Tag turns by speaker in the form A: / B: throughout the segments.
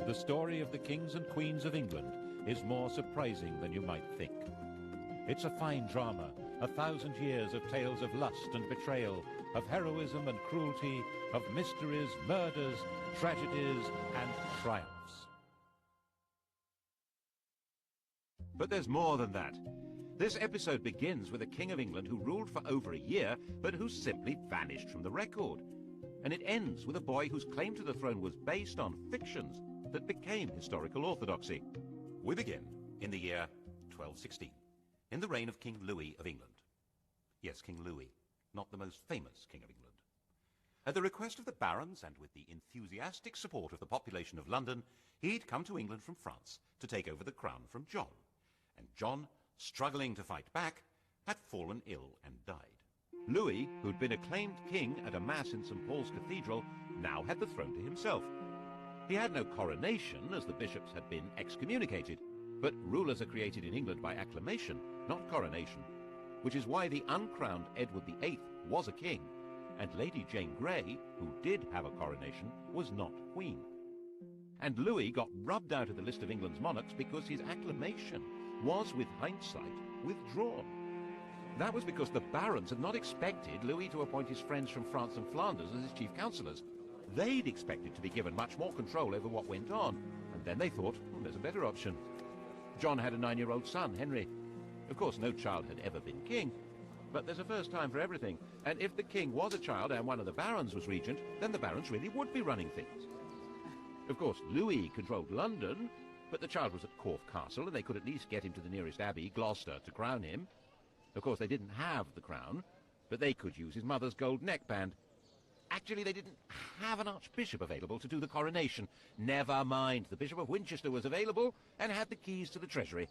A: The story of the kings and queens of England is more surprising than you might think. It's a fine drama, 1,000 years of tales of lust and betrayal, of heroism and cruelty, of mysteries, murders, tragedies, and triumphs. But there's more than that. This episode begins with a king of England who ruled for over a year, but who simply vanished from the record. And it ends with a boy whose claim to the throne was based on fictions that became historical orthodoxy. We begin in the year 1216, in the reign of King Louis of England. Yes, King Louis, not the most famous king of England. At the request of the barons and with the enthusiastic support of the population of London, he'd come to England from France to take over the crown from John. And John, struggling to fight back, had fallen ill and died. Louis, who'd been acclaimed king at a mass in St. Paul's Cathedral, now had the throne to himself. He had no coronation, as the bishops had been excommunicated, but rulers are created in England by acclamation, not coronation, which is why the uncrowned Edward VIII was a king, and Lady Jane Grey, who did have a coronation, was not queen. And Louis got rubbed out of the list of England's monarchs because his acclamation was, with hindsight, withdrawn. That was because the barons had not expected Louis to appoint his friends from France and Flanders as his chief counsellors. They'd expected to be given much more control over what went on, and then they thought, well, there's a better option. John had a 9-year-old son, Henry. Of course, no child had ever been king, but there's a first time for everything, and if the king was a child and one of the barons was regent, then the barons really would be running things. Of course, Louis controlled London, but the child was at Corfe Castle, and they could at least get him to the nearest abbey, Gloucester, to crown him. Of course, they didn't have the crown, but they could use his mother's gold neckband. Actually, they didn't have an archbishop available to do the coronation. Never mind, the Bishop of Winchester was available and had the keys to the treasury.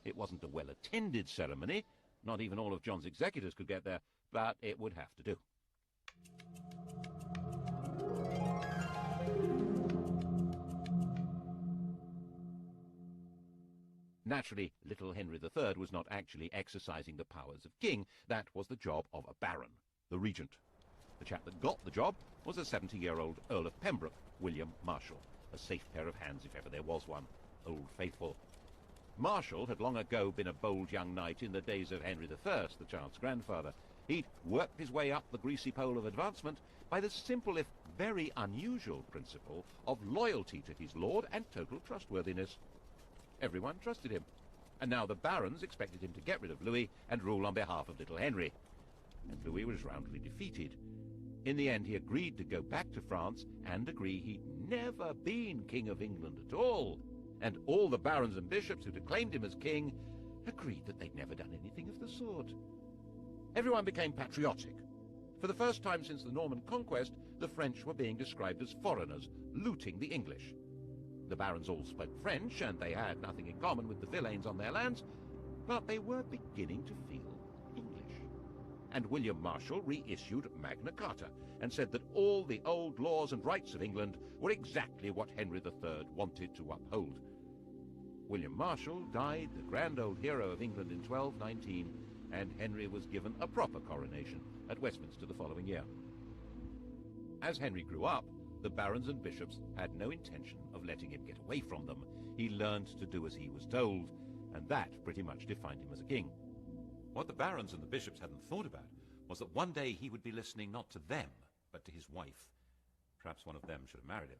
A: It wasn't a well-attended ceremony. Not even all of John's executors could get there, but it would have to do. Naturally, little Henry III was not actually exercising the powers of king. That was the job of a baron, the regent. The chap that got the job was a 70-year-old Earl of Pembroke, William Marshal, a safe pair of hands if ever there was one, Old Faithful. Marshal had long ago been a bold young knight in the days of Henry I, the child's grandfather. He'd worked his way up the greasy pole of advancement by the simple if very unusual principle of loyalty to his lord and total trustworthiness. Everyone trusted him, and now the barons expected him to get rid of Louis and rule on behalf of little Henry. And Louis was roundly defeated. In the end, he agreed to go back to France and agree he'd never been King of England at all. And all the barons and bishops who'd acclaimed him as king agreed that they'd never done anything of the sort. Everyone became patriotic. For the first time since the Norman conquest, the French were being described as foreigners, looting the English. The barons all spoke French, and they had nothing in common with the villeins on their lands, but they were beginning to feel English. And William Marshal reissued Magna Carta and said that all the old laws and rights of England were exactly what Henry III wanted to uphold. William Marshal died, the grand old hero of England, in 1219, and Henry was given a proper coronation at Westminster the following year. As Henry grew up, the barons and bishops had no intention of letting him get away from them. He learned to do as he was told, and that pretty much defined him as a king. What the barons and the bishops hadn't thought about was that one day he would be listening not to them, but to his wife. Perhaps one of them should have married him.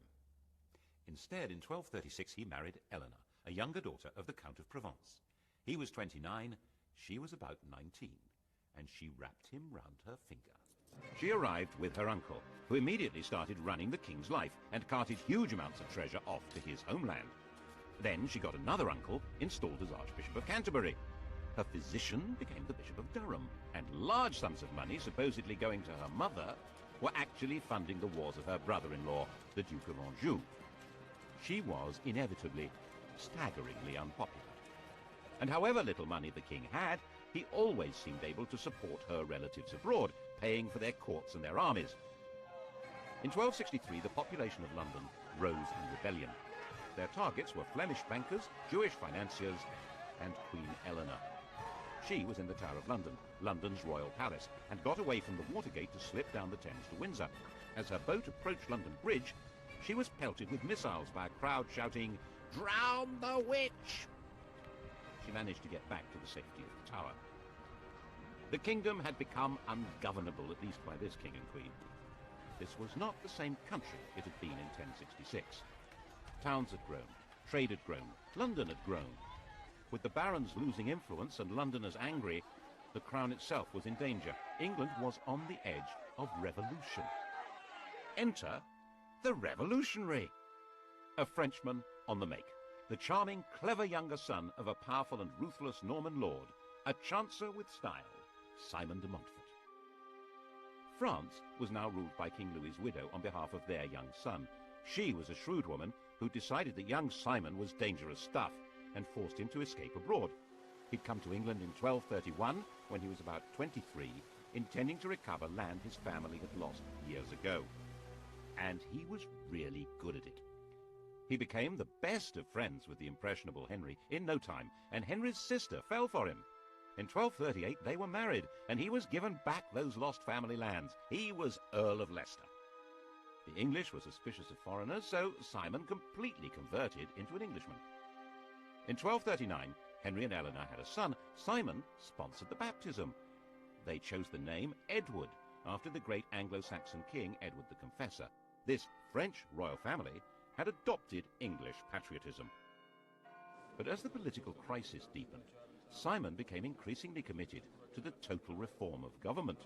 A: Instead, in 1236, he married Eleanor, a younger daughter of the Count of Provence. He was 29, she was about 19, and she wrapped him round her finger. She arrived with her uncle, who immediately started running the king's life and carted huge amounts of treasure off to his homeland. Then she got another uncle installed as Archbishop of Canterbury. Her physician became the Bishop of Durham, and large sums of money supposedly going to her mother were actually funding the wars of her brother-in-law, the Duke of Anjou. She was inevitably staggeringly unpopular. And however little money the king had, he always seemed able to support her relatives abroad, paying for their courts and their armies. In 1263, the population of London rose in rebellion. Their targets were Flemish bankers, Jewish financiers, and Queen Eleanor. She was in the Tower of London, London's royal palace, and got away from the Watergate to slip down the Thames to Windsor. As her boat approached London Bridge, she was pelted with missiles by a crowd shouting, "Drown the witch!" She managed to get back to the safety of the tower. The kingdom had become ungovernable, at least by this king and queen. This was not the same country it had been in 1066. Towns had grown, trade had grown, London had grown. With the barons losing influence and Londoners angry, the crown itself was in danger. England was on the edge of revolution. Enter the revolutionary, a Frenchman on the make, the charming, clever younger son of a powerful and ruthless Norman lord, a chancer with style, Simon de Montfort. France was now ruled by King Louis's widow on behalf of their young son. She was a shrewd woman who decided that young Simon was dangerous stuff and forced him to escape abroad. He'd come to England in 1231, when he was about 23, intending to recover land his family had lost years ago. And he was really good at it. He became the best of friends with the impressionable Henry in no time, and Henry's sister fell for him. In 1238 they were married, and he was given back those lost family lands. He was Earl of Leicester. The English were suspicious of foreigners, so Simon completely converted into an Englishman. In 1239, Henry and Eleanor had a son. Simon sponsored the baptism. They chose the name Edward, after the great Anglo-Saxon king Edward the Confessor. This French royal family had adopted English patriotism. But as the political crisis deepened, Simon became increasingly committed to the total reform of government.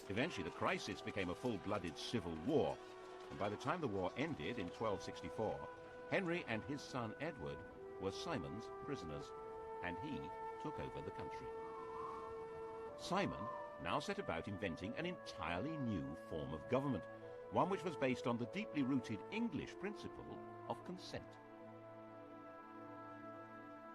A: Eventually the crisis became a full-blooded civil war, and by the time the war ended in 1264, Henry and his son Edward were Simon's prisoners, and he took over the country. Simon now set about inventing an entirely new form of government, one which was based on the deeply rooted English principle of consent.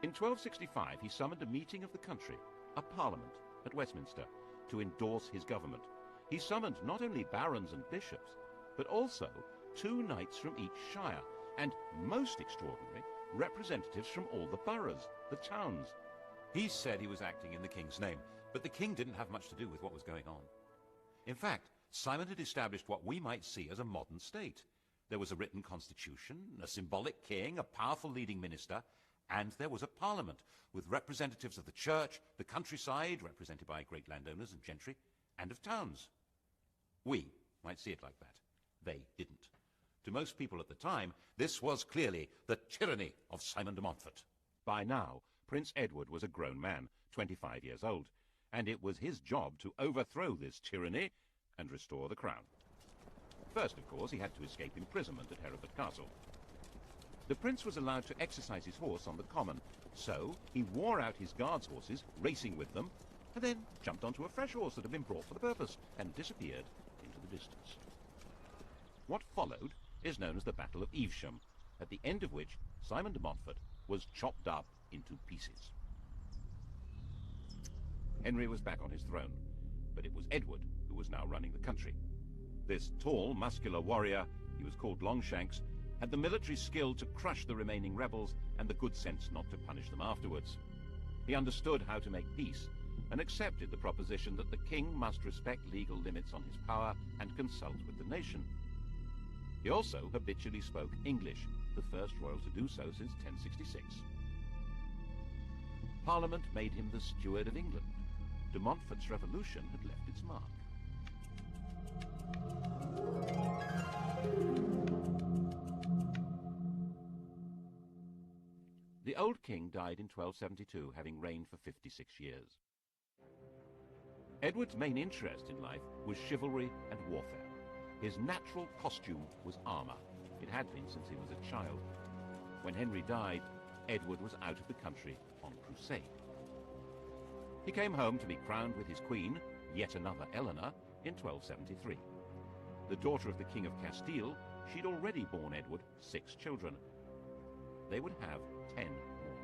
A: In 1265 he summoned a meeting of the country, a parliament, at Westminster, to endorse his government. He summoned not only barons and bishops, but also 2 knights from each shire, and, most extraordinary, representatives from all the boroughs, the towns.
B: He said he was acting in the king's name, but the king didn't have much to do with what was going on. In fact, Simon had established what we might see as a modern state. There was a written constitution, a symbolic king, a powerful leading minister, and there was a parliament with representatives of the church, the countryside, represented by great landowners and gentry, and of towns. We might see it like that. They didn't. To most people at the time, this was clearly the tyranny of Simon de Montfort.
A: By now, Prince Edward was a grown man, 25 years old, and it was his job to overthrow this tyranny and restore the crown. First, of course, he had to escape imprisonment at Hereford Castle. The prince was allowed to exercise his horse on the common, so he wore out his guards' horses, racing with them, and then jumped onto a fresh horse that had been brought for the purpose and disappeared into the distance. What followed is known as the Battle of Evesham, at the end of which Simon de Montfort was chopped up into pieces. Henry was back on his throne, but it was Edward who was now running the country. This tall, muscular warrior, he was called Longshanks, had the military skill to crush the remaining rebels and the good sense not to punish them afterwards. He understood how to make peace and accepted the proposition that the king must respect legal limits on his power and consult with the nation. He also habitually spoke English, the first royal to do so since 1066. Parliament made him the steward of England. De Montfort's revolution had left its mark. The old king died in 1272, having reigned for 56 years. Edward's main interest in life was chivalry and warfare. His natural costume was armor. It had been since he was a child. When Henry died, Edward was out of the country on crusade. He came home to be crowned with his queen, yet another Eleanor, in 1273. The daughter of the King of Castile, she'd already borne Edward 6 children. They would have 10 more.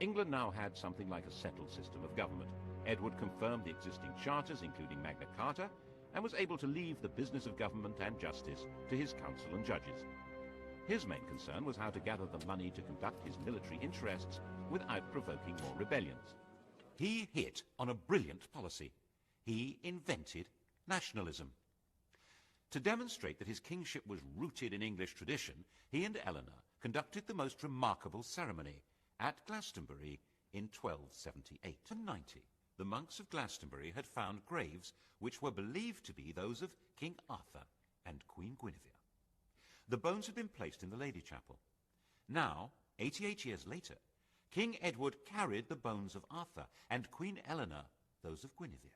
A: England now had something like a settled system of government. Edward confirmed the existing charters, including Magna Carta, and was able to leave the business of government and justice to his council and judges. His main concern was how to gather the money to conduct his military interests without provoking more rebellions.
B: He hit on a brilliant policy. He invented nationalism. To demonstrate that his kingship was rooted in English tradition, he and Eleanor conducted the most remarkable ceremony at Glastonbury in 1278. In 90, the monks of Glastonbury had found graves which were believed to be those of King Arthur and Queen Guinevere. The bones had been placed in the Lady Chapel. Now, 88 years later, King Edward carried the bones of Arthur and Queen Eleanor those of Guinevere.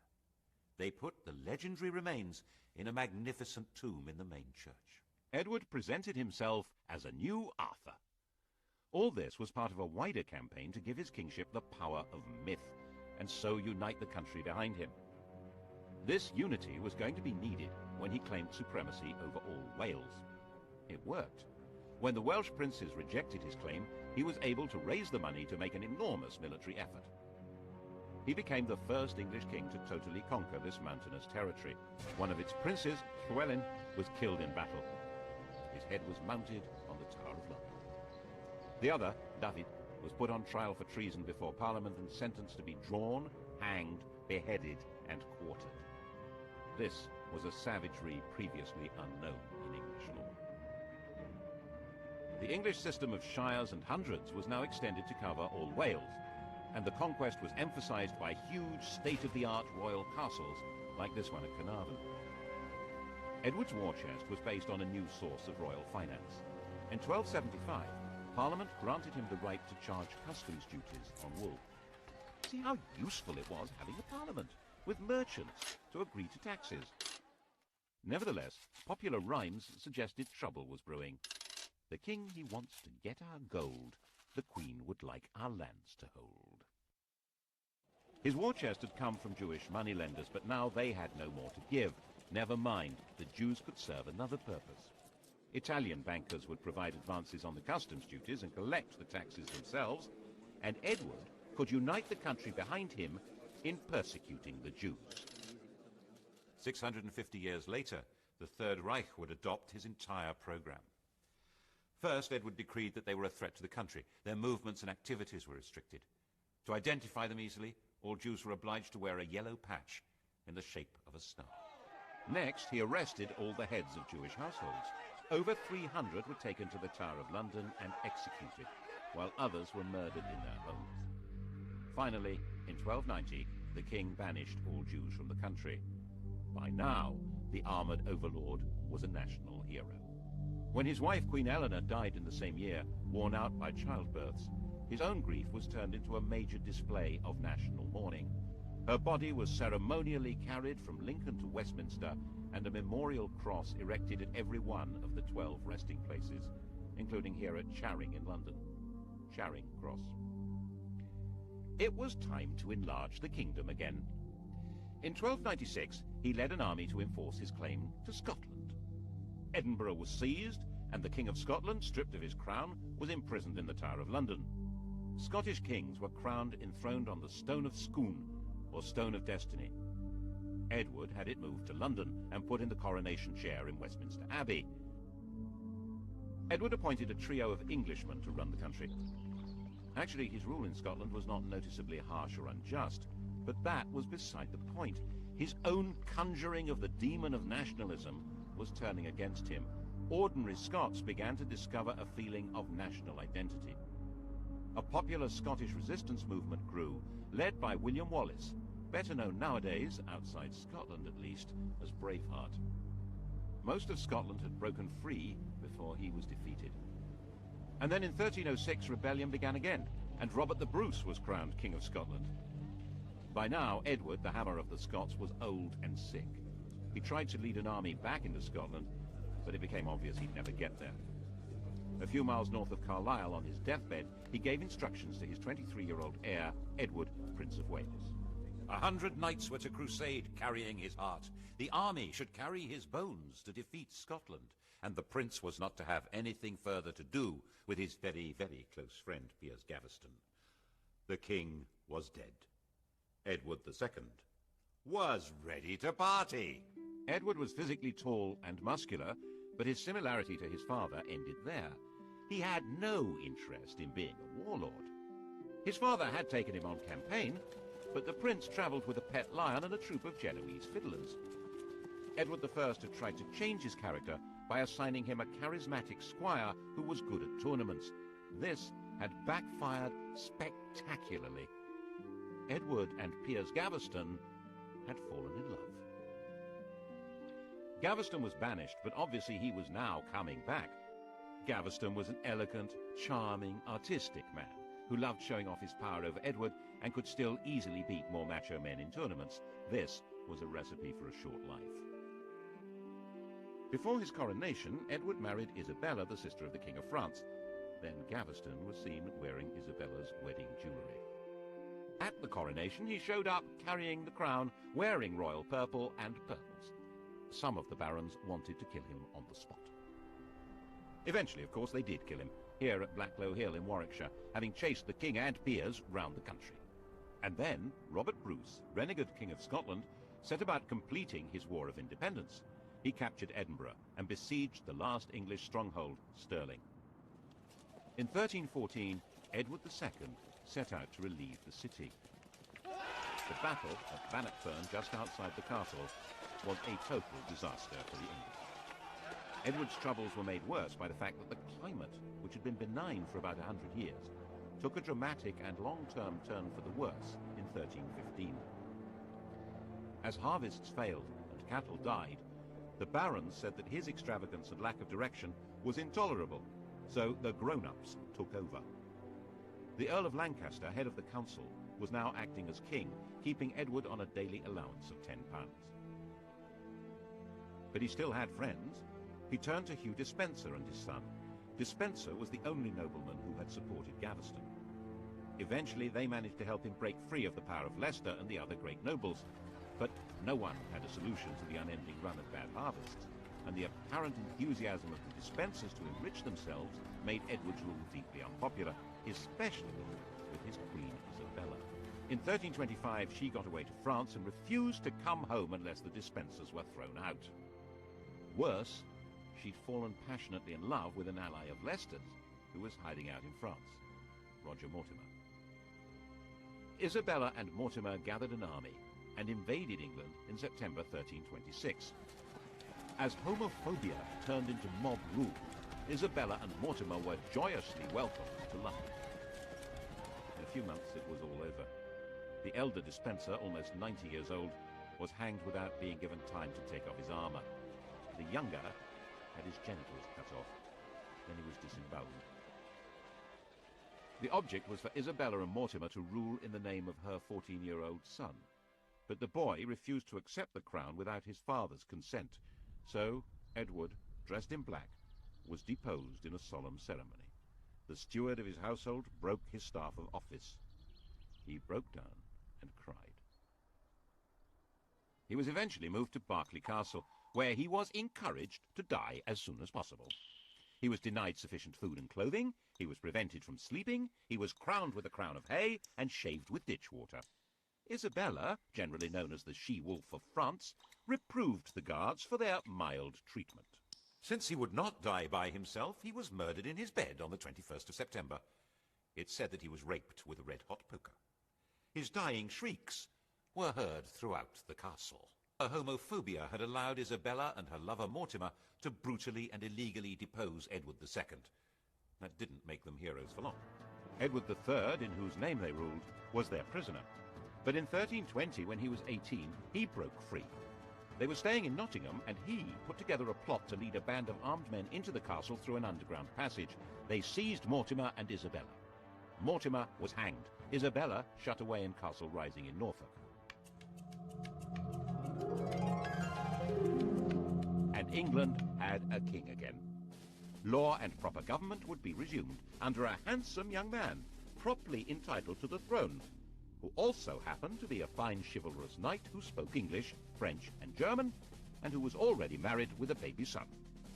B: They put the legendary remains in a magnificent tomb in the main church.
A: Edward presented himself as a new Arthur. All this was part of a wider campaign to give his kingship the power of myth, and so unite the country behind him. This unity was going to be needed when he claimed supremacy over all Wales. It worked. When the Welsh princes rejected his claim, he was able to raise the money to make an enormous military effort. He became the first English king to totally conquer this mountainous territory. One of its princes, Llywelyn, was killed in battle. His head was mounted on the Tower of London. The other, David, was put on trial for treason before Parliament and sentenced to be drawn, hanged, beheaded, and quartered. This was a savagery previously unknown in English law. The English system of shires and hundreds was now extended to cover all Wales, and the conquest was emphasized by huge state-of-the-art royal castles like this one at Carnarvon. Edward's war chest was based on a new source of royal finance. In 1275, Parliament granted him the right to charge customs duties on wool. See how useful it was having a parliament, with merchants to agree to taxes. Nevertheless, popular rhymes suggested trouble was brewing. The king he wants to get our gold, the queen would like our lands to hold. His war chest had come from Jewish moneylenders, but now they had no more to give. Never mind, the Jews could serve another purpose. Italian bankers would provide advances on the customs duties and collect the taxes themselves, and Edward could unite the country behind him in persecuting the Jews.
B: 650 years later, the Third Reich would adopt his entire program. First, Edward decreed that they were a threat to the country. Their movements and activities were restricted. To identify them easily, all Jews were obliged to wear a yellow patch in the shape of a star.
A: Next, he arrested all the heads of Jewish households. Over 300 were taken to the Tower of London and executed, while others were murdered in their homes. Finally, in 1290, the king banished all Jews from the country. By now, the armored overlord was a national hero. When his wife, Queen Eleanor, died in the same year, worn out by childbirths, his own grief was turned into a major display of national mourning. Her body was ceremonially carried from Lincoln to Westminster, and a memorial cross erected at every one of the 12 resting places, including here at Charing in London. Charing Cross. It was time to enlarge the kingdom again. In 1296, he led an army to enforce his claim to Scotland. Edinburgh was seized, and the King of Scotland, stripped of his crown, was imprisoned in the Tower of London. Scottish kings were crowned enthroned on the Stone of Scone, or Stone of Destiny. Edward had it moved to London and put in the coronation chair in Westminster Abbey. Edward appointed a trio of Englishmen to run the country. Actually, his rule in Scotland was not noticeably harsh or unjust, but that was beside the point. His own conjuring of the demon of nationalism was turning against him. Ordinary Scots began to discover a feeling of national identity. A popular Scottish resistance movement grew, led by William Wallace, better known nowadays, outside Scotland at least, as Braveheart. Most of Scotland had broken free before he was defeated. And then in 1306 rebellion began again, and Robert the Bruce was crowned King of Scotland. By now, Edward, the Hammer of the Scots, was old and sick. He tried to lead an army back into Scotland, but it became obvious he'd never get there. A few miles north of Carlisle, on his deathbed, he gave instructions to his 23-year-old heir, Edward, Prince of Wales.
B: 100 knights were to crusade, carrying his heart. The army should carry his bones to defeat Scotland, and the prince was not to have anything further to do with his very, very close friend, Piers Gaveston. The king was dead. Edward II was ready to party.
A: Edward was physically tall and muscular, but his similarity to his father ended there. He had no interest in being a warlord. His father had taken him on campaign, but the prince travelled with a pet lion and a troop of Genoese fiddlers. Edward I had tried to change his character by assigning him a charismatic squire who was good at tournaments. This had backfired spectacularly. Edward and Piers Gaveston had fallen in love. Gaveston was banished, but obviously he was now coming back. Gaveston was an elegant, charming, artistic man who loved showing off his power over Edward and could still easily beat more macho men in tournaments. This was a recipe for a short life. Before his coronation, Edward married Isabella, the sister of the King of France. Then Gaveston was seen wearing Isabella's wedding jewellery. At the coronation, he showed up carrying the crown, wearing royal purple and pearls. Some of the barons wanted to kill him on the spot. Eventually, of course, they did kill him, here at Blacklow Hill in Warwickshire, having chased the king and Piers round the country. And then Robert Bruce, renegade King of Scotland, set about completing his War of Independence. He captured Edinburgh and besieged the last English stronghold, Stirling. In 1314, Edward II set out to relieve the city. The battle at Bannockburn, just outside the castle, was a total disaster for the English. Edward's troubles were made worse by the fact that the climate, which had been benign for about 100 years, took a dramatic and long-term turn for the worse in 1315. As harvests failed and cattle died, the barons said that his extravagance and lack of direction was intolerable, so the grown-ups took over. The Earl of Lancaster, head of the council, was now acting as king, keeping Edward on a daily allowance of £10. But he still had friends. He turned to Hugh Despenser and his son. Despenser was the only nobleman who had supported Gaveston. Eventually they managed to help him break free of the power of Leicester and the other great nobles, but no one had a solution to the unending run of bad harvests, and the apparent enthusiasm of the Despensers to enrich themselves made Edward's rule deeply unpopular, especially with his queen Isabella. In 1325 she got away to France and refused to come home unless the Despensers were thrown out. Worse, she'd fallen passionately in love with an ally of Leicester's who was hiding out in France, Roger Mortimer. Isabella and Mortimer gathered an army and invaded England in September 1326. As homophobia turned into mob rule, Isabella and Mortimer were joyously welcomed to London. In a few months it was all over. The elder Despenser, almost 90 years old, was hanged without being given time to take off his armour. The younger had his genitals cut off. Then he was disemboweled. The object was for Isabella and Mortimer to rule in the name of her 14-year-old son. But the boy refused to accept the crown without his father's consent. So Edward, dressed in black, was deposed in a solemn ceremony. The steward of his household broke his staff of office. He broke down and cried. He was eventually moved to Berkeley Castle, where he was encouraged to die as soon as possible. He was denied sufficient food and clothing, he was prevented from sleeping, he was crowned with a crown of hay and shaved with ditch water. Isabella, generally known as the She-Wolf of France, reproved the guards for their mild treatment.
B: Since he would not die by himself, he was murdered in his bed on the 21st of September. It's said that he was raped with a red-hot poker. His dying shrieks were heard throughout the castle. Her homophobia had allowed Isabella and her lover Mortimer to brutally and illegally depose Edward II. That didn't make them heroes for long.
A: Edward III, in whose name they ruled, was their prisoner. But in 1320, when he was 18, he broke free. They were staying in Nottingham, and he put together a plot to lead a band of armed men into the castle through an underground passage. They seized Mortimer and Isabella. Mortimer was hanged. Isabella shut away in Castle Rising in Norfolk. And England had a king again. Law and proper government would be resumed under a handsome young man, properly entitled to the throne, who also happened to be a fine chivalrous knight who spoke English, French and German, and who was already married with a baby son.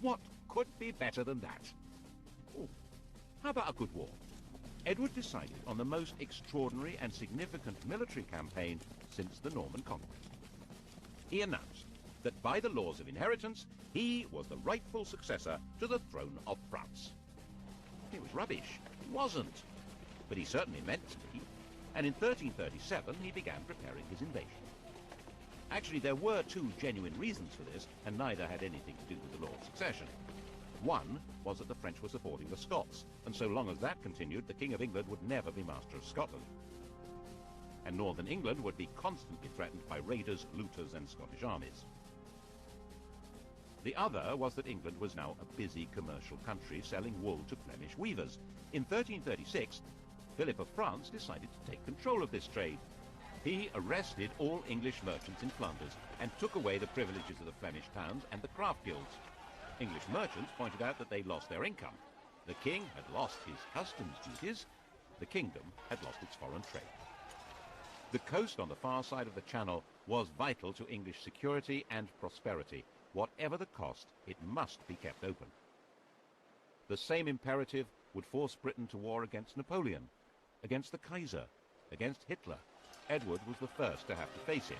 A: What could be better than that? Oh, how about a good war? Edward decided on the most extraordinary and significant military campaign since the Norman Conquest. He announced that by the laws of inheritance, he was the rightful successor to the throne of France. It was rubbish. He wasn't. But he certainly meant to be. And in 1337 he began preparing his invasion. Actually, there were two genuine reasons for this, and neither had anything to do with the Lord's succession. One was that the French were supporting the Scots, and so long as that continued, the King of England would never be master of Scotland. And northern England would be constantly threatened by raiders, looters, and Scottish armies. The other was that England was now a busy commercial country selling wool to Flemish weavers. In 1336, Philip of France decided to take control of this trade. He arrested all English merchants in Flanders and took away the privileges of the Flemish towns and the craft guilds. English merchants pointed out that they lost their income. The king had lost his customs duties. The kingdom had lost its foreign trade. The coast on the far side of the Channel was vital to English security and prosperity. Whatever the cost, it must be kept open. The same imperative would force Britain to war against Napoleon, against the Kaiser, against Hitler. Edward was the first to have to face it.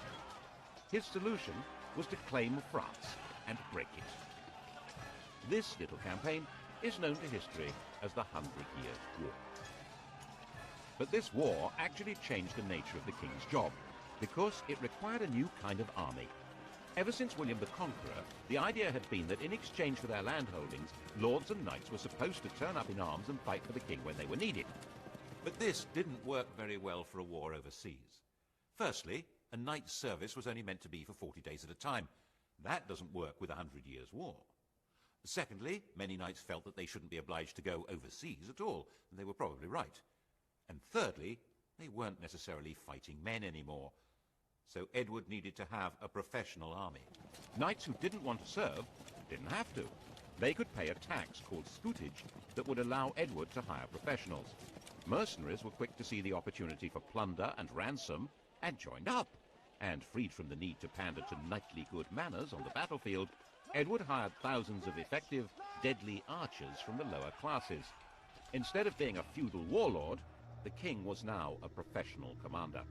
A: His solution was to claim France and break it. This little campaign is known to history as the 100-Year War. But this war actually changed the nature of the king's job, because it required a new kind of army. Ever since William the Conqueror, the idea had been that in exchange for their landholdings, lords and knights were supposed to turn up in arms and fight for the king when they were needed.
B: But this didn't work very well for a war overseas. Firstly, a knight's service was only meant to be for 40 days at a time. That doesn't work with a 100 Years' War. Secondly, many knights felt that they shouldn't be obliged to go overseas at all, and they were probably right. And thirdly, they weren't necessarily fighting men anymore. So Edward needed to have a professional army.
A: Knights who didn't want to serve didn't have to. They could pay a tax called scutage that would allow Edward to hire professionals. Mercenaries were quick to see the opportunity for plunder and ransom and joined up. And freed from the need to pander to knightly good manners on the battlefield, Edward hired thousands of effective, deadly archers from the lower classes. Instead of being a feudal warlord, the king was now a professional commander.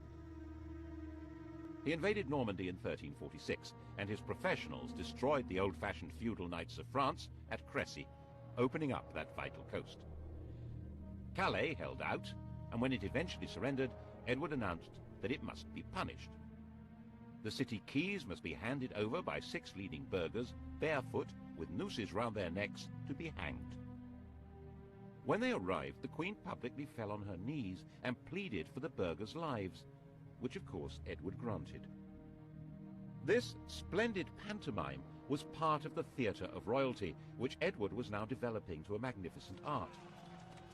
A: He invaded Normandy in 1346, and his professionals destroyed the old-fashioned feudal knights of France at Crécy, opening up that vital coast. Calais held out, and when it eventually surrendered, Edward announced that it must be punished. The city keys must be handed over by 6 leading burghers, barefoot, with nooses round their necks, to be hanged. When they arrived, the Queen publicly fell on her knees and pleaded for the burghers' lives, which of course Edward granted. This splendid pantomime was part of the theatre of royalty, which Edward was now developing to a magnificent art.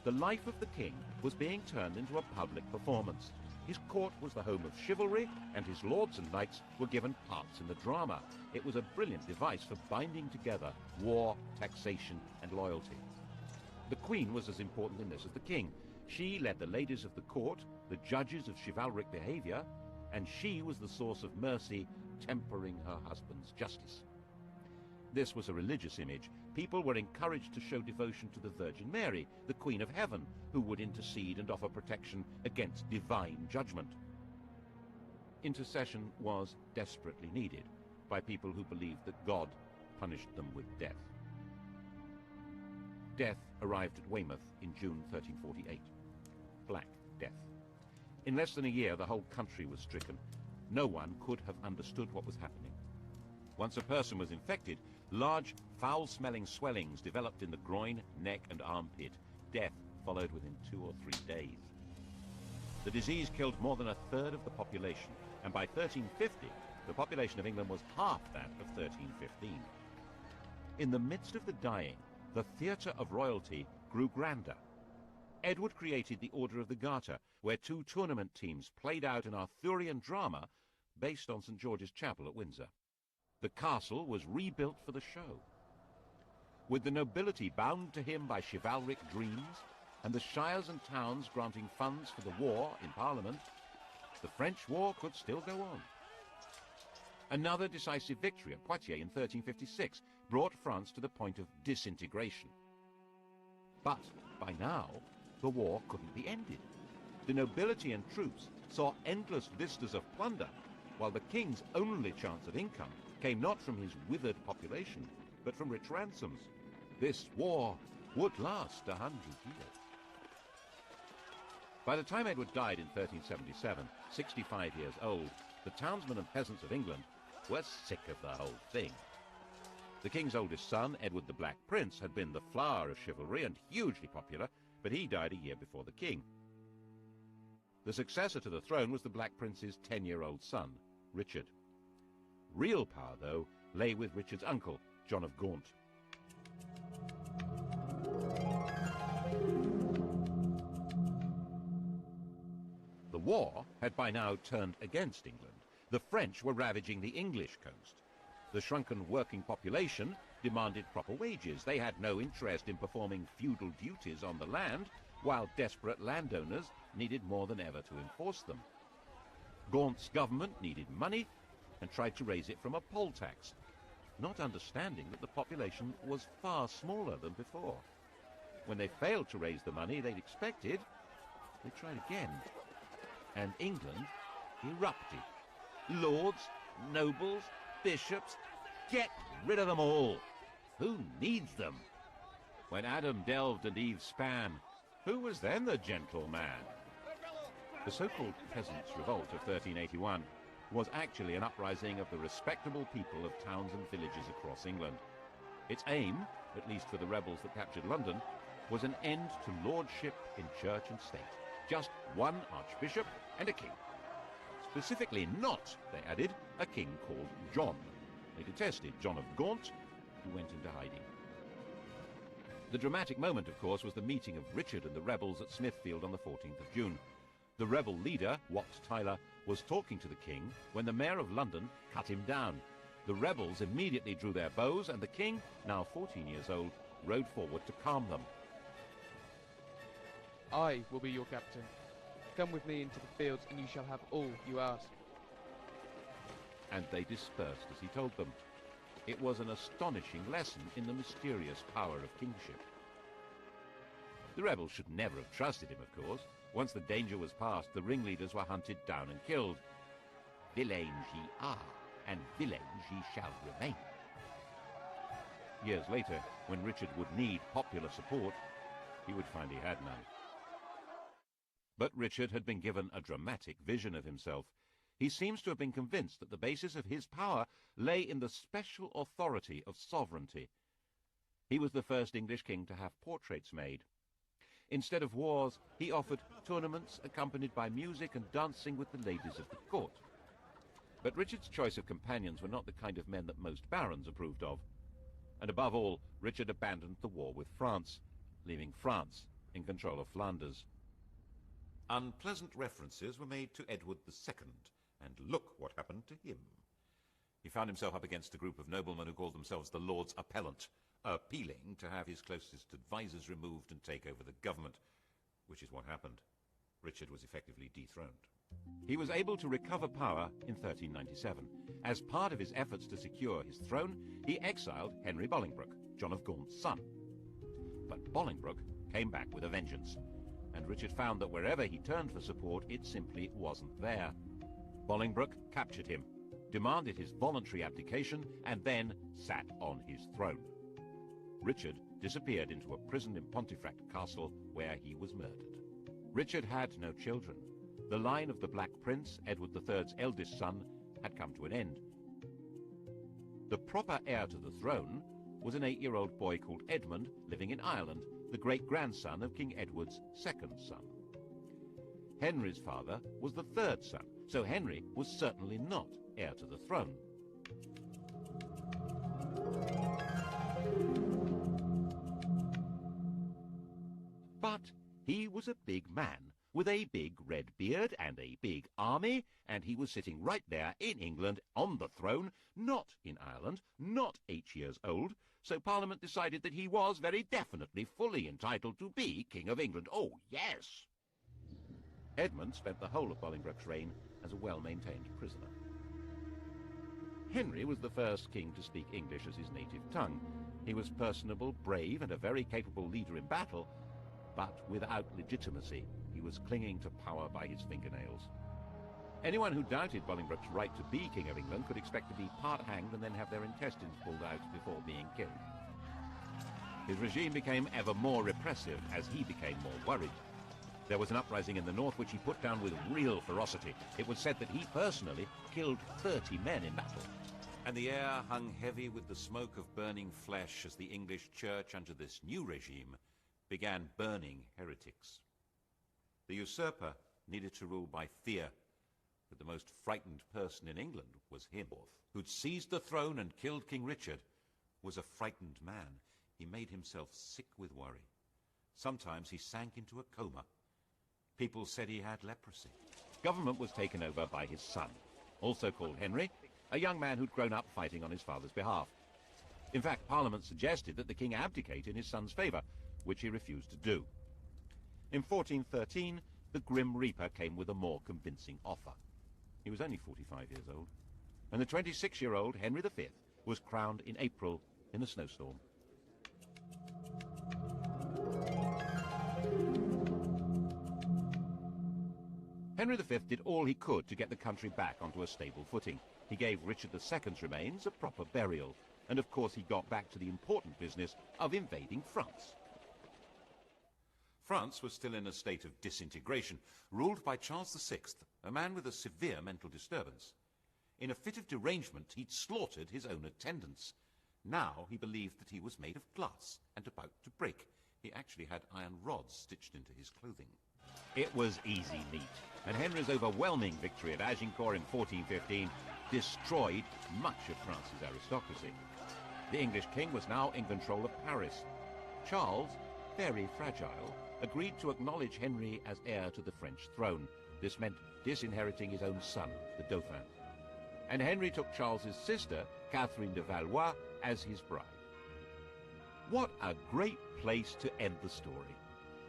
A: The life of the king was being turned into a public performance. His court was the home of chivalry, and his lords and knights were given parts in the drama. It was a brilliant device for binding together war, taxation, and loyalty. The Queen was as important in this as the king. She led the ladies of the court, the judges of chivalric behavior, and she was the source of mercy, tempering her husband's justice. This was a religious image. People were encouraged to show devotion to the Virgin Mary, the Queen of Heaven, who would intercede and offer protection against divine judgment. Intercession was desperately needed by people who believed that God punished them with death. Death arrived at Weymouth in June 1348. Black Death. In less than a year, the whole country was stricken. No one could have understood what was happening. Once a person was infected, large, foul-smelling swellings developed in the groin, neck, and armpit. Death followed within 2 or 3 days. The disease killed more than a third of the population, and by 1350, the population of England was half that of 1315. In the midst of the dying, the theatre of royalty grew grander. Edward created the Order of the Garter, where 2 tournament teams played out an Arthurian drama based on St. George's Chapel at Windsor. The castle was rebuilt for the show. With the nobility bound to him by chivalric dreams, and the shires and towns granting funds for the war in Parliament, the French war could still go on. Another decisive victory at Poitiers in 1356 brought France to the point of disintegration. But by now, the war couldn't be ended. The nobility and troops saw endless vistas of plunder, while the king's only chance of income came not from his withered population, but from rich ransoms. This war would last 100 years. By the time Edward died in 1377, 65 years old, the townsmen and peasants of England were sick of the whole thing. The king's oldest son, Edward the Black Prince, had been the flower of chivalry and hugely popular, but he died a year before the king. The successor to the throne was the Black Prince's 10-year-old son, Richard. Real power, though, lay with Richard's uncle, John of Gaunt. The war had by now turned against England. The French were ravaging the English coast. The shrunken working population demanded proper wages. They had no interest in performing feudal duties on the land, while desperate landowners needed more than ever to enforce them. Gaunt's government needed money and tried to raise it from a poll tax, not understanding that the population was far smaller than before. When they failed to raise the money they'd expected, they tried again. And England erupted. Lords, nobles, bishops, get rid of them all. Who needs them? When Adam delved and Eve span, who was then the gentleman? The so-called Peasants' Revolt of 1381 was actually an uprising of the respectable people of towns and villages across England. Its aim, at least for the rebels that captured London, was an end to lordship in church and state. Just one archbishop and a king. Specifically not, they added, a king called John. They detested John of Gaunt, who went into hiding. The dramatic moment, of course, was the meeting of Richard and the rebels at Smithfield on the 14th of June. The rebel leader, Wat Tyler, was talking to the king when the mayor of London cut him down. The rebels immediately drew their bows, and the king, now 14 years old, rode forward to calm them.
C: I will be your captain. Come with me into the fields, and you shall have all you ask.
A: And they dispersed as he told them. It was an astonishing lesson in the mysterious power of kingship. The rebels should never have trusted him, of course. Once the danger was past, the ringleaders were hunted down and killed. Villains ye are, and villains ye shall remain. Years later, when Richard would need popular support, he would find he had none. But Richard had been given a dramatic vision of himself. He seems to have been convinced that the basis of his power lay in the special authority of sovereignty. He was the first English king to have portraits made. Instead of wars, he offered tournaments accompanied by music and dancing with the ladies of the court. But Richard's choice of companions were not the kind of men that most barons approved of. And above all, Richard abandoned the war with France, leaving France in control of Flanders.
B: Unpleasant references were made to Edward II, and look what happened to him. He found himself up against a group of noblemen who called themselves the Lords Appellant, appealing to have his closest advisors removed and take over the government, which is what happened. Richard was effectively dethroned.
A: He was able to recover power in 1397. As part of his efforts to secure his throne, he exiled Henry Bolingbroke, John of Gaunt's son. But Bolingbroke came back with a vengeance, and Richard found that wherever he turned for support, it simply wasn't there. Bolingbroke captured him, demanded his voluntary abdication, and then sat on his throne. Richard disappeared into a prison in Pontefract Castle, where he was murdered. Richard had no children. The line of the Black Prince, Edward III's eldest son, had come to an end. The proper heir to the throne was an 8-year-old boy called Edmund, living in Ireland, the great-grandson of King Edward's second son. Henry's father was the third son, so Henry was certainly not heir to the throne. But he was a big man, with a big red beard and a big army, and he was sitting right there in England on the throne, not in Ireland, not 8 years old, so Parliament decided that he was very definitely fully entitled to be King of England. Oh, yes! Edmund spent the whole of Bolingbroke's reign as a well-maintained prisoner. Henry was the first king to speak English as his native tongue. He was personable, brave, and a very capable leader in battle, but without legitimacy. He was clinging to power by his fingernails. Anyone who doubted Bolingbroke's right to be King of England could expect to be part-hanged and then have their intestines pulled out before being killed. His regime became ever more repressive as he became more worried. There was an uprising in the north which he put down with real ferocity. It was said that he personally killed 30 men in battle.
B: And the air hung heavy with the smoke of burning flesh as the English church, under this new regime, began burning heretics. The usurper needed to rule by fear, but the most frightened person in England was him, who'd seized the throne and killed King Richard, was a frightened man. He made himself sick with worry. Sometimes he sank into a coma. People said he had leprosy.
A: Government was taken over by his son, also called Henry, a young man who'd grown up fighting on his father's behalf. In fact, Parliament suggested that the king abdicate in his son's favour, which he refused to do. In 1413, the Grim Reaper came with a more convincing offer. He was only 45 years old, and the 26-year-old Henry V was crowned in April in a snowstorm. Henry V did all he could to get the country back onto a stable footing. He gave Richard II's remains a proper burial, and of course he got back to the important business of invading France.
B: France was still in a state of disintegration, ruled by Charles VI, a man with a severe mental disturbance. In a fit of derangement, he'd slaughtered his own attendants. Now he believed that he was made of glass and about to break. He actually had iron rods stitched into his clothing.
A: It was easy meat, and Henry's overwhelming victory at Agincourt in 1415 destroyed much of France's aristocracy. The English king was now in control of Paris. Charles, very fragile, agreed to acknowledge Henry as heir to the French throne. This meant disinheriting his own son, the Dauphin. And Henry took Charles's sister, Catherine de Valois, as his bride. What a great place to end the story.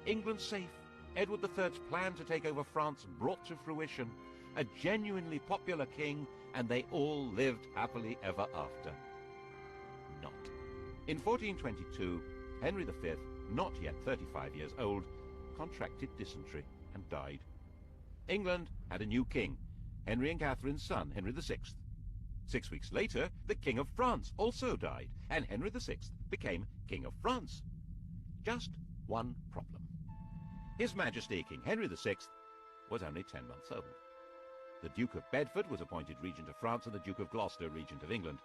A: England safe, Edward III's plan to take over France brought to fruition, a genuinely popular king, and they all lived happily ever after. Not. In 1422, Henry V, not yet 35 years old, contracted dysentery and died. England had a new king, Henry and Catherine's son, Henry VI. 6 weeks later, the King of France also died, and Henry VI became King of France. Just one problem. His Majesty King Henry VI was only 10 months old. The Duke of Bedford was appointed Regent of France and the Duke of Gloucester Regent of England.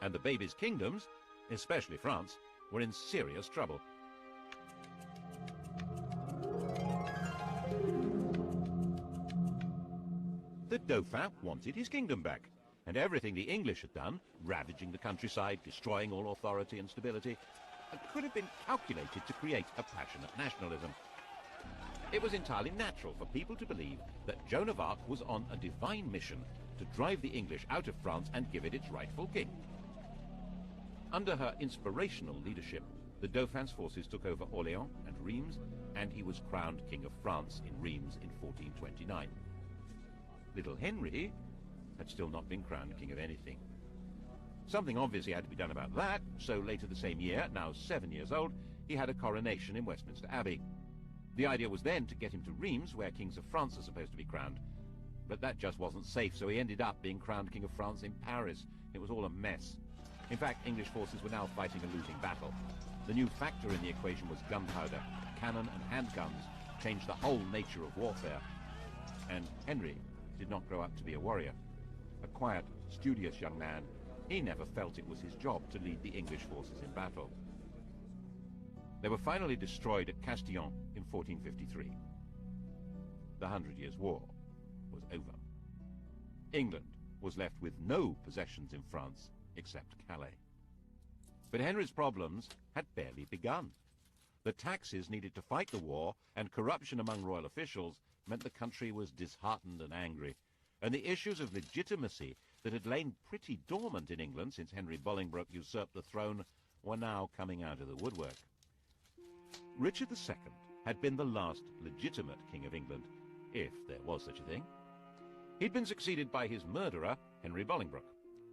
A: And the baby's kingdoms, especially France, were in serious trouble. The Dauphin wanted his kingdom back, and everything the English had done, ravaging the countryside, destroying all authority and stability, could have been calculated to create a passionate nationalism. It was entirely natural for people to believe that Joan of Arc was on a divine mission to drive the English out of France and give it its rightful king. Under her inspirational leadership, the Dauphin's forces took over Orléans and Reims, and he was crowned King of France in Reims in 1429. Little Henry had still not been crowned king of anything. Something obviously had to be done about that, so later the same year, now 7 years old, he had a coronation in Westminster Abbey. The idea was then to get him to Reims, where kings of France are supposed to be crowned. But that just wasn't safe, so he ended up being crowned King of France in Paris. It was all a mess. In fact, English forces were now fighting a losing battle. The new factor in the equation was gunpowder. Cannon and handguns changed the whole nature of warfare. And Henry did not grow up to be a warrior. A quiet, studious young man, he never felt it was his job to lead the English forces in battle. They were finally destroyed at Castillon in 1453. The 100 Years' War was over. England was left with no possessions in France except Calais. But Henry's problems had barely begun. The taxes needed to fight the war, and corruption among royal officials meant the country was disheartened and angry. And the issues of legitimacy that had lain pretty dormant in England since Henry Bolingbroke usurped the throne were now coming out of the woodwork. Richard II had been the last legitimate king of England, if there was such a thing. He'd been succeeded by his murderer, Henry Bolingbroke,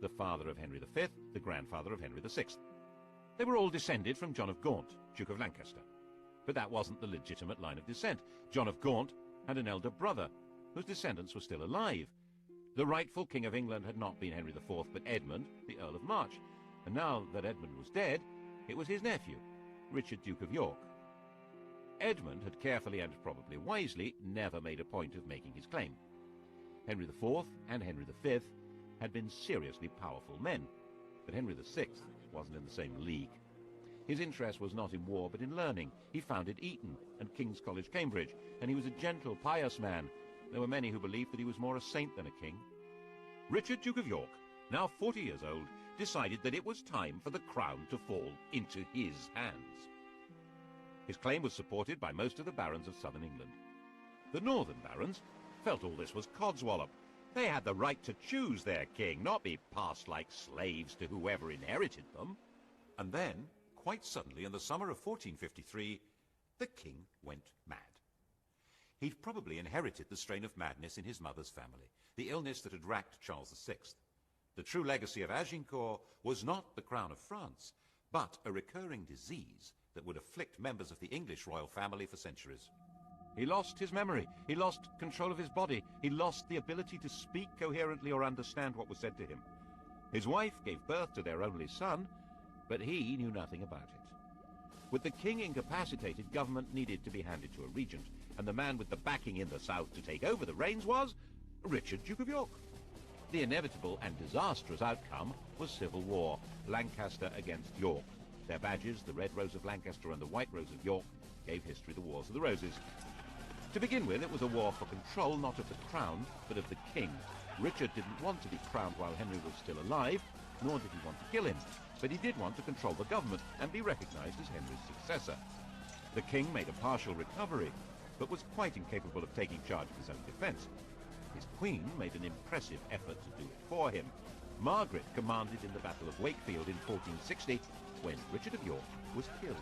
A: the father of Henry V, the grandfather of Henry VI. They were all descended from John of Gaunt, Duke of Lancaster. But that wasn't the legitimate line of descent. John of Gaunt had an elder brother, whose descendants were still alive. The rightful King of England had not been Henry IV, but Edmund, the Earl of March. And now that Edmund was dead, it was his nephew, Richard, Duke of York. Edmund had carefully and probably wisely never made a point of making his claim. Henry IV and Henry V had been seriously powerful men, but Henry VI wasn't in the same league. His interest was not in war but in learning. He founded Eton and King's College, Cambridge, and he was a gentle, pious man. There were many who believed that he was more a saint than a king. Richard, Duke of York, now 40 years old, decided that it was time for the crown to fall into his hands. His claim was supported by most of the barons of southern England. The northern barons felt all this was codswallop. They had the right to choose their king, not be passed like slaves to whoever inherited them.
B: And then, quite suddenly, in the summer of 1453, the king went mad. He'd probably inherited the strain of madness in his mother's family, the illness that had racked Charles VI. The true legacy of Agincourt was not the crown of France, but a recurring disease that would afflict members of the English royal family for centuries.
A: He lost his memory. He lost control of his body. He lost the ability to speak coherently or understand what was said to him. His wife gave birth to their only son, but he knew nothing about it. With the king incapacitated, government needed to be handed to a regent, and the man with the backing in the south to take over the reins was Richard, Duke of York. The inevitable and disastrous outcome was civil war, Lancaster against York. Their badges, the Red Rose of Lancaster and the White Rose of York, gave history the Wars of the Roses. To begin with, it was a war for control, not of the crown, but of the king. Richard didn't want to be crowned while Henry was still alive, nor did he want to kill him, but he did want to control the government and be recognized as Henry's successor. The king made a partial recovery, but was quite incapable of taking charge of his own defense. His queen made an impressive effort to do it for him. Margaret commanded in the Battle of Wakefield in 1460, when Richard of York was killed.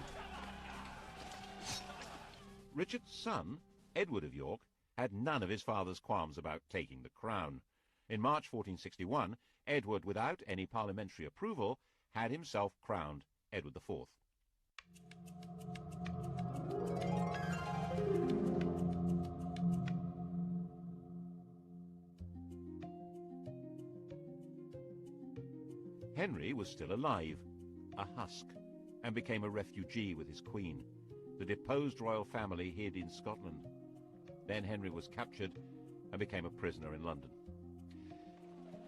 A: Richard's son, Edward of York, had none of his father's qualms about taking the crown. In March 1461, Edward, without any parliamentary approval, had himself crowned Edward IV. Henry was still alive, a husk, and became a refugee with his queen. The deposed royal family hid in Scotland. Then Henry was captured and became a prisoner in London.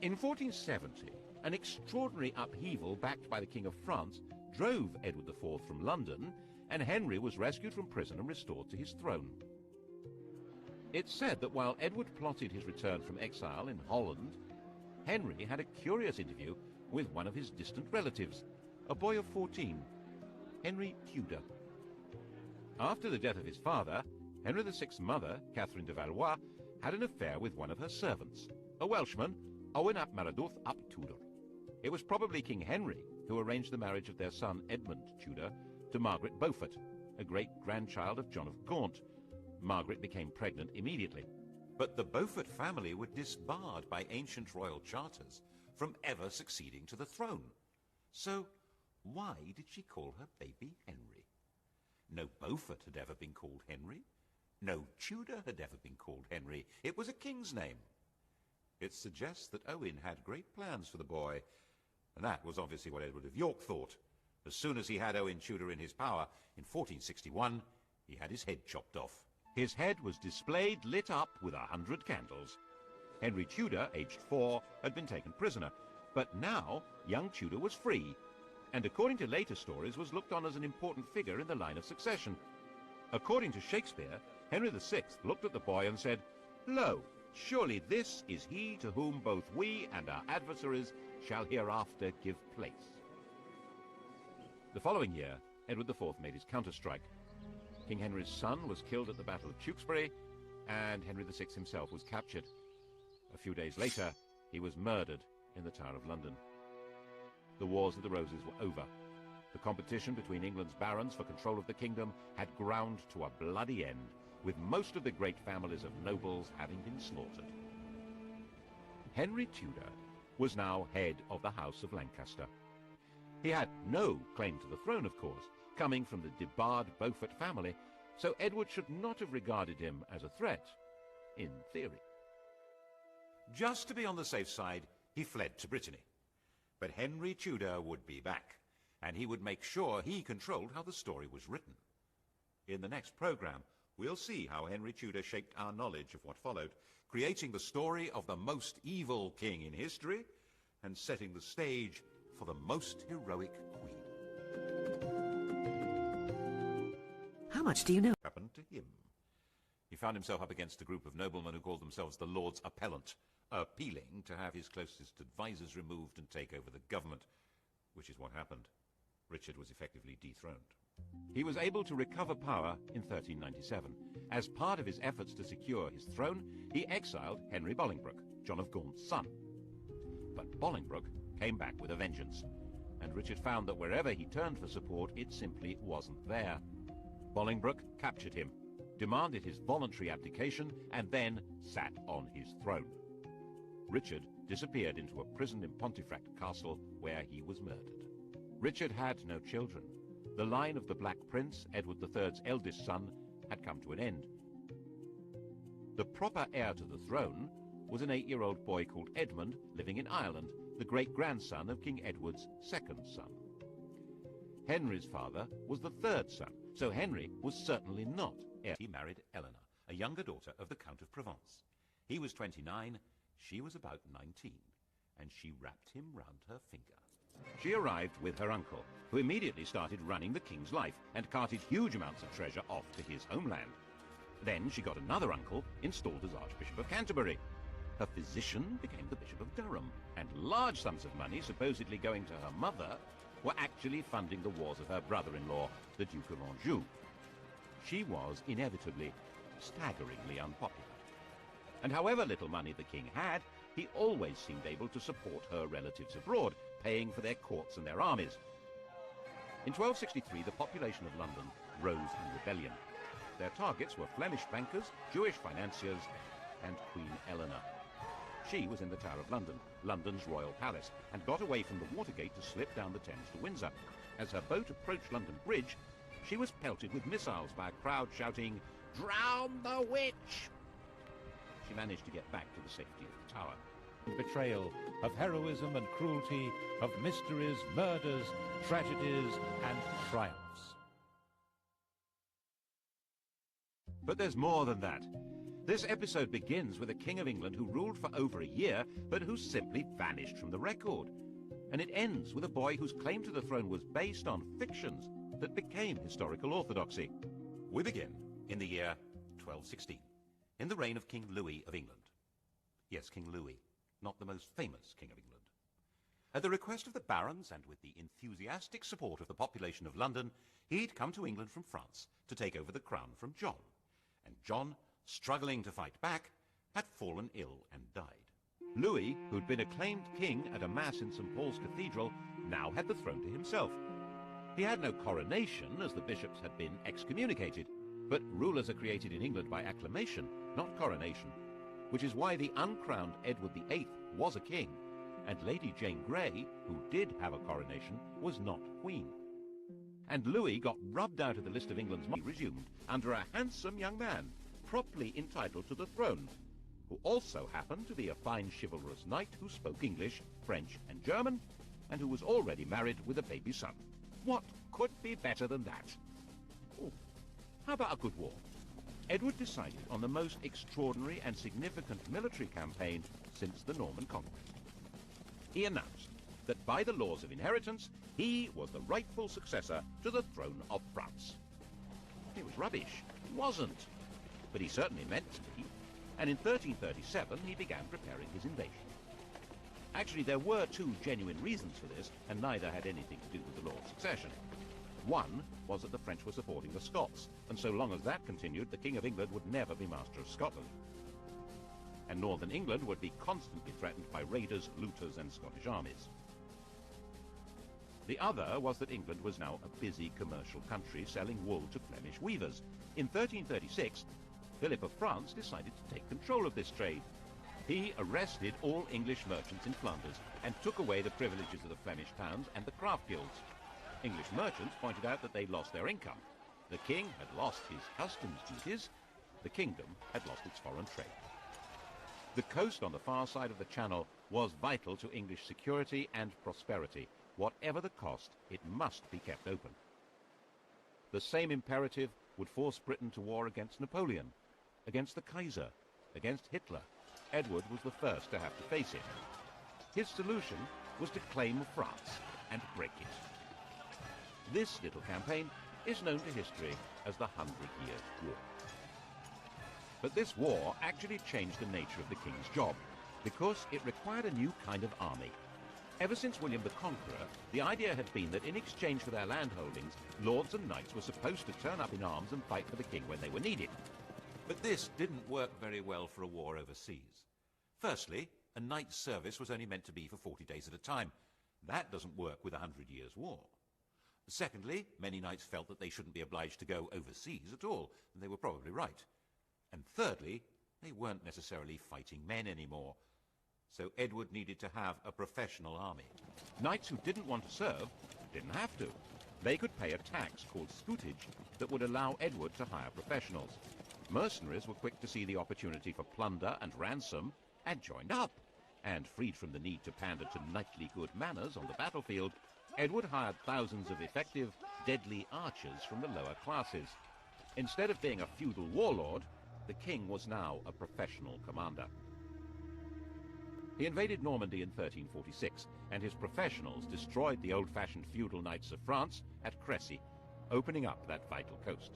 A: In 1470, an extraordinary upheaval backed by the King of France drove Edward IV from London, and Henry was rescued from prison and restored to his throne. It's said that while Edward plotted his return from exile in Holland, Henry had a curious interview with one of his distant relatives, a boy of 14, Henry Tudor. After the death of his father, Henry VI's mother, Catherine de Valois, had an affair with one of her servants, a Welshman, Owen ap Maredudd ap Tudor. It was probably King Henry who arranged the marriage of their son Edmund Tudor to Margaret Beaufort, a great-grandchild of John of Gaunt. Margaret became pregnant immediately.
B: But the Beaufort family were disbarred by ancient royal charters from ever succeeding to the throne. So why did she call her baby Henry? No Beaufort had ever been called Henry. No Tudor had ever been called Henry. It was a king's name. It suggests that Owen had great plans for the boy, and that was obviously what Edward of York thought. As soon as he had Owen Tudor in his power, in 1461, he had his head chopped off.
A: His head was displayed, lit up with 100 candles. Henry Tudor, aged 4, had been taken prisoner, but now young Tudor was free, and according to later stories was looked on as an important figure in the line of succession. According to Shakespeare, Henry VI looked at the boy and said, "Lo, surely this is he to whom both we and our adversaries shall hereafter give place." The following year, Edward IV made his counter-strike. King Henry's son was killed at the Battle of Tewkesbury, and Henry VI himself was captured. A few days later, he was murdered in the Tower of London. The Wars of the Roses were over. The competition between England's barons for control of the kingdom had ground to a bloody end, with most of the great families of nobles having been slaughtered. Henry Tudor was now head of the House of Lancaster. He had no claim to the throne, of course, coming from the debarred Beaufort family, so Edward should not have regarded him as a threat, in theory.
B: Just to be on the safe side, he fled to Brittany. But Henry Tudor would be back, and he would make sure he controlled how the story was written. In the next program, we'll see how Henry Tudor shaped our knowledge of what followed, creating the story of the most evil king in history and setting the stage for the most heroic queen.
D: How much do you know?
B: Happened to him. He found himself up against a group of noblemen who called themselves the Lords Appellant, appealing to have his closest advisors removed and take over the government, which is what happened. Richard was effectively dethroned.
A: He was able to recover power in 1397. As part of his efforts to secure his throne, he exiled Henry Bolingbroke, John of Gaunt's son. But Bolingbroke came back with a vengeance, and Richard found that wherever he turned for support, it simply wasn't there. Bolingbroke captured him, demanded his voluntary abdication, and then sat on his throne. Richard disappeared into a prison in Pontefract Castle, where he was murdered. Richard had no children. The line of the Black Prince, Edward III's eldest son, had come to an end. The proper heir to the throne was an 8-year-old boy called Edmund, living in Ireland, the great-grandson of King Edward's second son. Henry's father was the third son, so Henry was certainly not heir.
B: He married Eleanor, a younger daughter of the Count of Provence. He was 29, she was about 19, and she wrapped him round her finger.
A: She arrived with her uncle, who immediately started running the king's life and carted huge amounts of treasure off to his homeland. Then she got another uncle installed as Archbishop of Canterbury. Her physician became the Bishop of Durham, and large sums of money supposedly going to her mother were actually funding the wars of her brother-in-law, the Duke of Anjou. She was inevitably staggeringly unpopular. And however little money the king had, he always seemed able to support her relatives abroad, paying for their courts and their armies. In 1263, the population of London rose in rebellion. Their targets were Flemish bankers, Jewish financiers, and Queen Eleanor. She was in the Tower of London, London's royal palace, and got away from the Watergate to slip down the Thames to Windsor. As her boat approached London Bridge, she was pelted with missiles by a crowd shouting, "Drown the witch!" She managed to get back to the safety of the Tower.
E: Betrayal of heroism and cruelty, of mysteries, murders, tragedies, and triumphs.
A: But there's more than that. This episode begins with a king of England who ruled for over a year, but who simply vanished from the record. And it ends with a boy whose claim to the throne was based on fictions that became historical orthodoxy.
B: We begin in the year 1216, in the reign of King Louis of England. Yes, King Louis, not the most famous king of England. At the request of the barons and with the enthusiastic support of the population of London, he'd come to England from France to take over the crown from John. And John, struggling to fight back, had fallen ill and died.
A: Louis, who'd been acclaimed king at a mass in St. Paul's Cathedral, now had the throne to himself. He had no coronation, as the bishops had been excommunicated, but rulers are created in England by acclamation, not coronation, which is why the uncrowned Edward VIII was a king, and Lady Jane Grey, who did have a coronation, was not queen. And Louis got rubbed out of the list of England's monarchs, resumed under a handsome young man, properly entitled to the throne, who also happened to be a fine chivalrous knight who spoke English, French, and German, and who was already married with a baby son. What could be better than that? Oh, how about a good war? Edward decided on the most extraordinary and significant military campaign since the Norman Conquest. He announced that by the laws of inheritance, he was the rightful successor to the throne of France. It was rubbish. It wasn't. But he certainly meant to be. And in 1337, he began preparing his invasion. Actually, there were two genuine reasons for this, and neither had anything to do with the law of succession. One was that the French were supporting the Scots, and so long as that continued, the King of England would never be master of Scotland. And northern England would be constantly threatened by raiders, looters, and Scottish armies. The other was that England was now a busy commercial country selling wool to Flemish weavers. In 1336, Philip of France decided to take control of this trade. He arrested all English merchants in Flanders and took away the privileges of the Flemish towns and the craft guilds. English merchants pointed out that they lost their income. The king had lost his customs duties. The kingdom had lost its foreign trade. The coast on the far side of the Channel was vital to English security and prosperity. Whatever the cost, it must be kept open. The same imperative would force Britain to war against Napoleon, against the Kaiser, against Hitler. Edward was the first to have to face it. his solution was to claim France and break it. This little campaign is known to history as the 100 Years' War. But this war actually changed the nature of the king's job, because it required a new kind of army. Ever since William the Conqueror, the idea had been that in exchange for their land holdings, lords and knights were supposed to turn up in arms and fight for the king when they were needed.
B: But this didn't work very well for a war overseas. Firstly, a knight's service was only meant to be for 40 days at a time. That doesn't work with a 100 Years' War. Secondly, many knights felt that they shouldn't be obliged to go overseas at all, and they were probably right. And thirdly, they weren't necessarily fighting men anymore. So Edward needed to have a professional army.
A: Knights who didn't want to serve didn't have to. They could pay a tax called scutage that would allow Edward to hire professionals. Mercenaries were quick to see the opportunity for plunder and ransom and joined up. And freed from the need to pander to knightly good manners on the battlefield, Edward hired thousands of effective, deadly archers from the lower classes. Instead of being a feudal warlord, the king was now a professional commander. He invaded Normandy in 1346, and his professionals destroyed the old-fashioned feudal knights of France at Crécy, opening up that vital coast.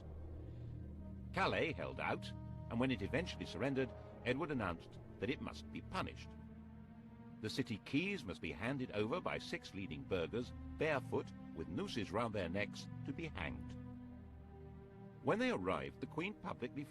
A: Calais held out, and when it eventually surrendered, Edward announced that it must be punished. The city keys must be handed over by 6 leading burghers, barefoot, with nooses round their necks, to be hanged. When they arrived, the Queen publicly